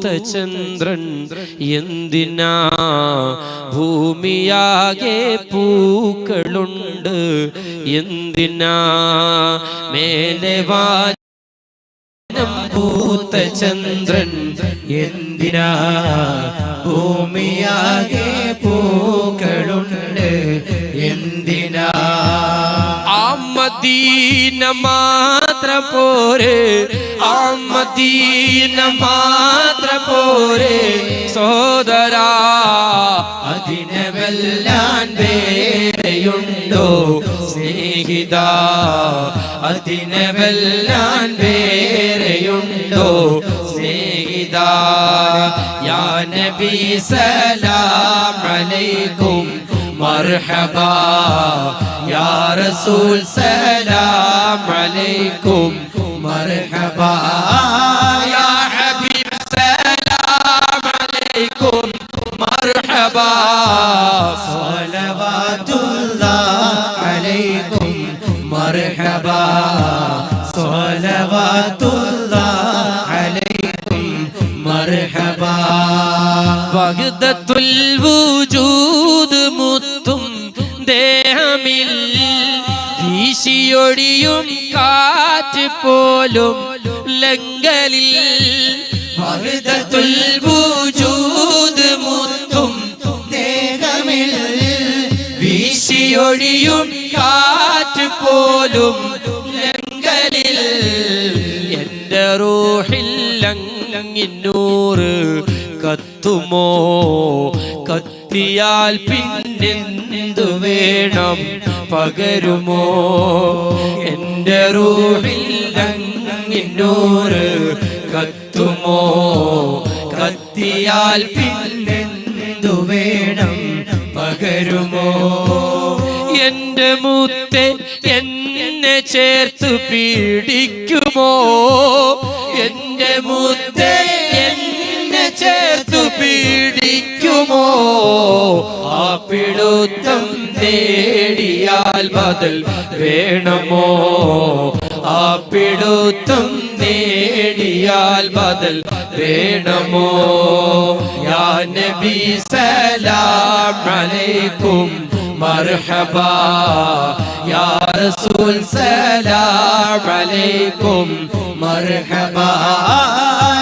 ചന്ദ്രൻ എന്തിനാ ഭൂമിയാകെ പൂക്കളുണ്ട് എന്തിനാ മേലെ വാനം പൂത്ത ചന്ദ്രൻ എന്തിനാ ഭൂമിയാകെ പൂക്കളുണ്ട് എന്തിനാ മദീന മാത്ര പോരെ മദീന മാത്ര പോരെ സോദരാ അതിനെ വെല്ലാൻ വേറെയുണ്ടോ സ്നേഹിത അതിനെ വെല്ലാൻ വേറെയുണ്ടോ സ്നേഹിത യാ നബി സലാം അലൈക്കും മർഹബാ യാ റസൂൽ സലാം അലൈക്കും മർഹബാ യാ ഹബീബ് സലാം അലൈക്കും മർഹബാ സ്വലവാതുല്ലാഹ് അലൈക്കും മർഹബാ സ്വലവാതുല്ലാഹ് അലൈക്കും മർഹബാ വഹദത്തുൽ വജൂദ് മുത്തും ദേഹമിൽ വീശിയൊടിയും കാറ്റ് പോലും ലങ്കലിൽ വഹദത്തുൽ വജൂദ് മുത്തും ദേഹമിൽ വീശിയൊടിയും കാറ്റ് പോലും ലങ്കലിൽ എൻ്റെ റൂഹിൽ അങ്ങിന്നൂറ് കത്തുമോ കത്തിയാൽ പിന്നെന്തു വേണം പകരുമോ എൻ്റെ റൂഹിൽ അങ്ങിന്നൂറ് കത്തുമോ കത്തിയാൽ പിന്നെന്തു വേണം പകരുമോ എൻ്റെ മുത്തേ എന്നെ ചേർത്ത് പീഡിക്കുമോ എൻ്റെ മുത്തേ എന്നെ ചേർത്ത് പീഡിക്കുമോ ആ പിടുത്തം നേടിയാൽ ബദൽ വേണമോ ആ പിടുത്തം നേടിയാൽ ബദൽ വേണമോ യാ നബി സലാം അലൈക്കും മർഹബാ യാ റസൂൽ സലാം അലൈക്കും മർഹബാ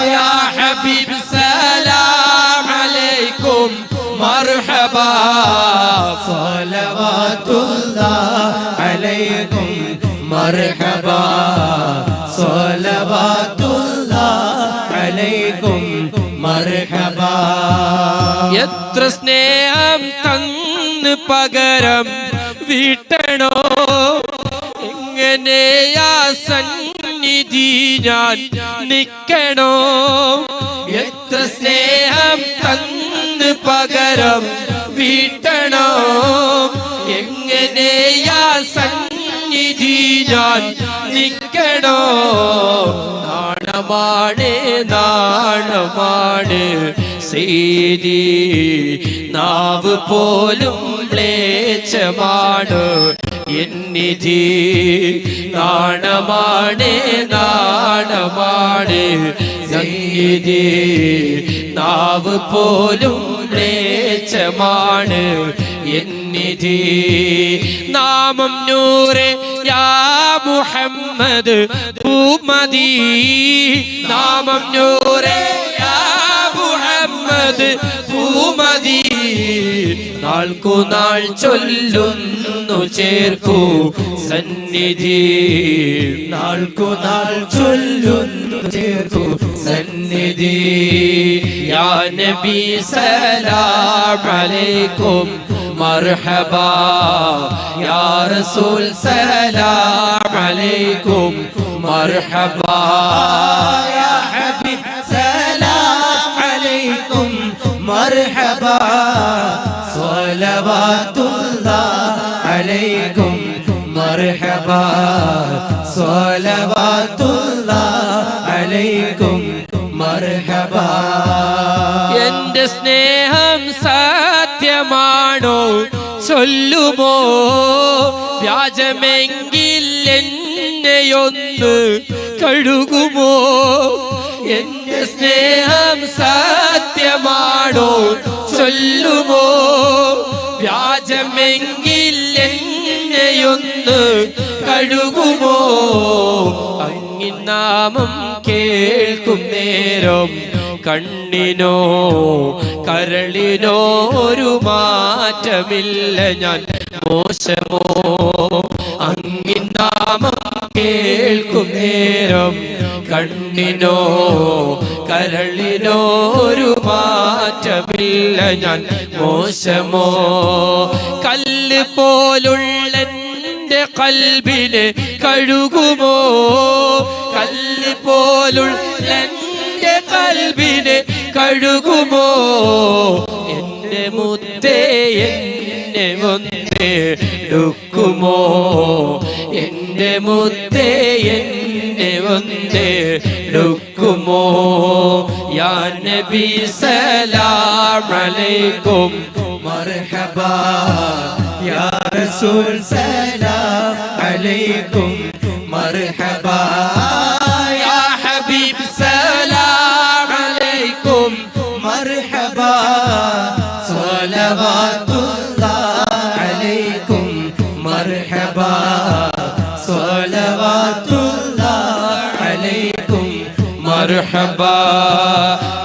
യാ ഹബീബ് സലാം അലൈക്കും മർഹബാ സ്വലവാതുല്ലാഹ് അലൈക്കും മർഹബാ സ്വലവാതുല്ലാഹ് അലൈക്കും മർഹബാ എത്ര സ്നേഹം തന്ന് പകരം വീട്ടണോ എങ്ങനെയാ സന്നിധി ഞാൻ നിക്കണോ എത്ര സ്നേഹം തന്ന് പകരം വീട്ടണോ എങ്ങനെയാ സന്നിധി ഞാൻ നിക്കണോ നാണമാണ് നാണമാണ് സീതി നാവ് പോലും മ്ലേച്ഛമാണ് എന്നിധി നാണമാണ് നാണമാണ് സന്നിധി നാവ് പോലും മ്ലേച്ഛമാണ് എന്നിധി നാമം നൂറെ യാ മുഹമ്മദ് പൂമദി നാമം നൂറെ യാ മുഹമ്മദ് പൂമദി നാൾക്കു നാൾ ചൊല്ലുന്നു ചേർക്കൂ സന്നിധി നാൾക്കു നാൾ ചൊല്ലുന്നു ചേർക്കൂ സന്നിധി യാ നബി സലാം അലൈക്കും മർഹബാ യാ റസൂൽ സലാം അലൈക്കും മർഹബാ യാ ഹബീബ് സലാം അലൈക്കും മർഹബാ സ്വലവാതുല്ലാഹ് അലൈക്കും മർഹബാ സ്വലവാതുല്ലാഹ് അലൈക്കും മർഹബാ എൻ്റെ സ്നേഹം സത്യമാണോ ചൊല്ലുമോ വ്യാജമെങ്കിൽ എന്നെയൊന്ന് കഴുകുമോ എൻ്റെ എന്റെ സ്നേഹം സത്യമാണോ ചൊല്ലുമോ വ്യാജമെങ്കിൽ എന്നെയൊന്ന് കഴുകുമോ അങ്ങിൻ നാമം കേൾക്കും നേരം കണ്ണിനോ കരളിനോ ഒരു മാറ്റമില്ല ഞാൻ മോശമോ അങ്ങിൻ നാമം കേൾക്കും നേരം കണ്ണിനോ കരളിനോ ഒരു മാറ്റമില്ല ഞാൻ മോശമോ കല്ല് പോലുള്ള എന്റെ കൽബിനെ കഴുകുമോ കല്ല് പോലുള്ള എന്റെ കൽബിനെ കഴുകുമോ എന്റെ മുത്തേ എന്നെ ഒന്നെടുക്കുമോ എന്റെ മുത്തേ എന്നെ ഒന്നെടുക്കുമോ യാ നബി സലാം അലൈക്കും മർഹബാ യാ റസൂൽ സലാം അലൈക്കും മർഹബാ യാ ഹബീബ് സലാം അലൈക്കും മർഹബാ സ്വലവാത്തുല്ലാഹി അലൈക്കും മർഹബാ സ്വലവാത്തുല്ലാഹി അലൈക്കും മർഹബാ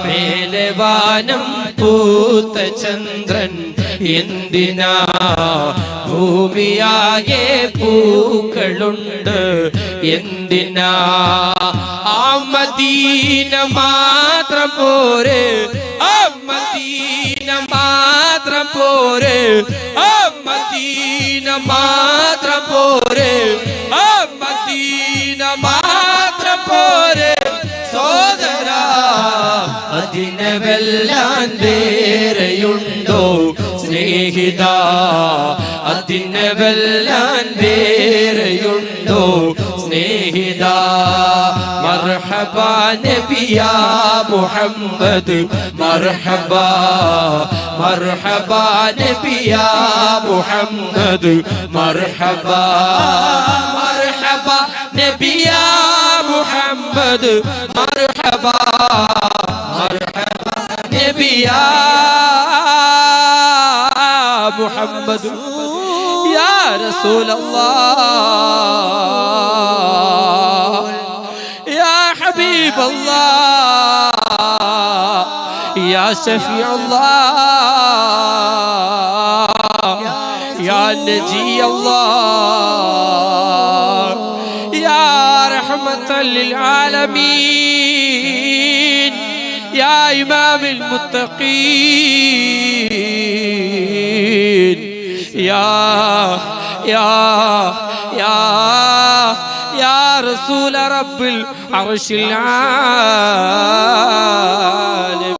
മേലെ വാനം പൂത്ത ചന്ദ്രൻ എന്തിനാ ഭൂമിയാകെ പൂക്കളുണ്ട് എന്തിനാ ആ മദീന മാത്രം പോരെ ആ മദീന മാത്രം പോരെ ആ മദീന മാത്രം പോരെ ആ മദീന മാത്രം പോരെ സോദരാ അതിനെ വെല്ലാൻ വേറെയുണ്ടോ സ്നേഹിത അതിനെ വെല്ലാൻ വേറെയുണ്ടോ സ്നേഹിത മർഹബാ നബിയാ മുഹമ്മദ് മർഹബാ മർഹബാ നബിയാ മുഹമ്മദ് മർഹബാ മർഹബാ നബിയാ മുഹമ്മദ് മർഹബാ മർഹബാ നബിയാ മുഹമ്മദ് യാ റസൂലല്ലാഹ് യാ ഹബീബല്ലാഹ് യാ ശഫീഅല്ലാഹ് യാ നജിയല്ലാഹ് യാ റഹ്മത്തൽ ലിൽ ആലമീൻ യാ ഇമാമുൽ മുത്തഖീൻ യാ റസൂല റബ്ബിൽ അർശിൽ ആലമീൻ